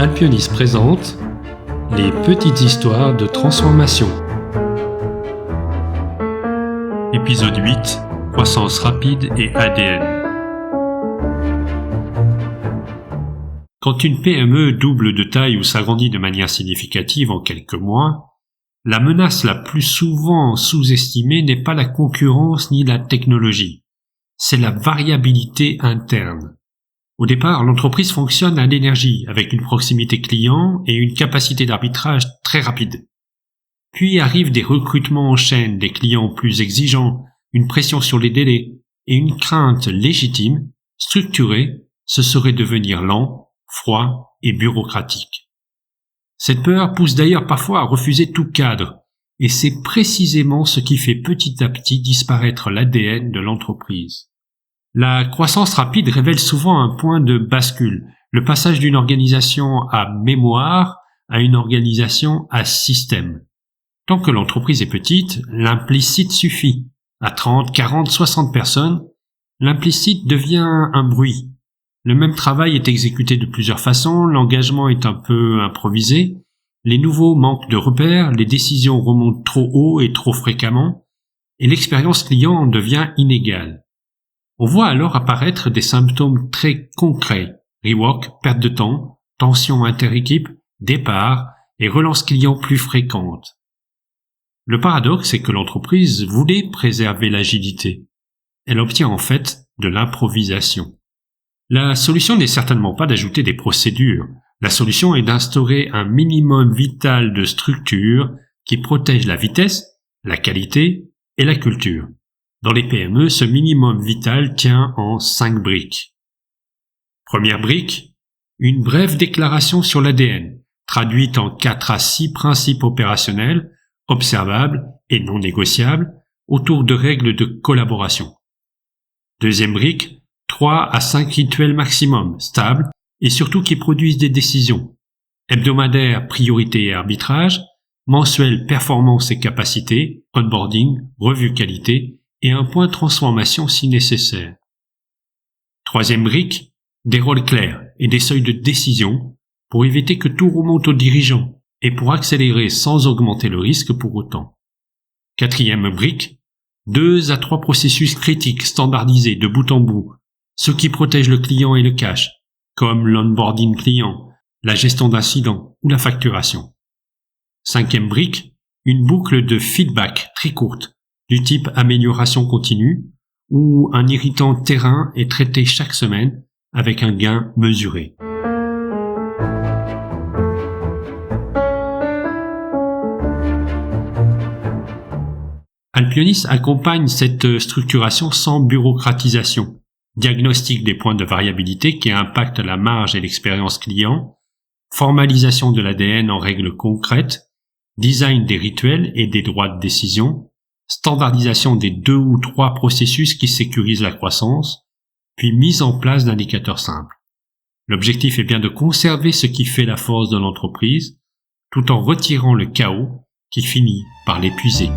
Alpionis présente les petites histoires de transformation. Épisode 8, croissance rapide et ADN. Quand une PME double de taille ou s'agrandit de manière significative en quelques mois, la menace la plus souvent sous-estimée n'est pas la concurrence ni la technologie, c'est la variabilité interne. Au départ, l'entreprise fonctionne à l'énergie, avec une proximité client et une capacité d'arbitrage très rapide. Puis arrivent des recrutements en chaîne, des clients plus exigeants, une pression sur les délais et une crainte légitime, structurée, ce serait devenir lent, froid et bureaucratique. Cette peur pousse d'ailleurs parfois à refuser tout cadre, et c'est précisément ce qui fait petit à petit disparaître l'ADN de l'entreprise. La croissance rapide révèle souvent un point de bascule, le passage d'une organisation à mémoire à une organisation à système. Tant que l'entreprise est petite, l'implicite suffit. À 30, 40, 60 personnes, l'implicite devient un bruit. Le même travail est exécuté de plusieurs façons, l'engagement est un peu improvisé, les nouveaux manquent de repères, les décisions remontent trop haut et trop fréquemment, et l'expérience client devient inégale. On voit alors apparaître des symptômes très concrets, rework, perte de temps, tension inter-équipe, départ et relance client plus fréquente. Le paradoxe est que l'entreprise voulait préserver l'agilité. Elle obtient en fait de l'improvisation. La solution n'est certainement pas d'ajouter des procédures. La solution est d'instaurer un minimum vital de structure qui protège la vitesse, la qualité et la culture. Dans les PME, ce minimum vital tient en 5 briques. Première brique, une brève déclaration sur l'ADN, traduite en 4 à 6 principes opérationnels, observables et non négociables, autour de règles de collaboration. Deuxième brique, 3 à 5 rituels maximum, stables et surtout qui produisent des décisions. Hebdomadaire, priorité et arbitrage, mensuel, performance et capacité, onboarding, revue qualité, et un point transformation si nécessaire. Troisième brique, des rôles clairs et des seuils de décision pour éviter que tout remonte aux dirigeants et pour accélérer sans augmenter le risque pour autant. Quatrième brique, 2 à 3 processus critiques standardisés de bout en bout, ceux qui protègent le client et le cash, comme l'onboarding client, la gestion d'incidents ou la facturation. Cinquième brique, une boucle de feedback très courte, du type amélioration continue, où un irritant terrain est traité chaque semaine avec un gain mesuré. Alpionis accompagne cette structuration sans bureaucratisation, diagnostic des points de variabilité qui impactent la marge et l'expérience client, formalisation de l'ADN en règles concrètes, design des rituels et des droits de décision, standardisation des 2 ou 3 processus qui sécurisent la croissance, puis mise en place d'indicateurs simples. L'objectif est bien de conserver ce qui fait la force de l'entreprise, tout en retirant le chaos qui finit par l'épuiser.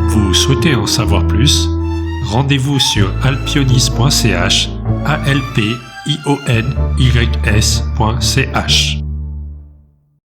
Vous souhaitez en savoir plus? Rendez-vous sur alpionis.ch, alpionys.ch.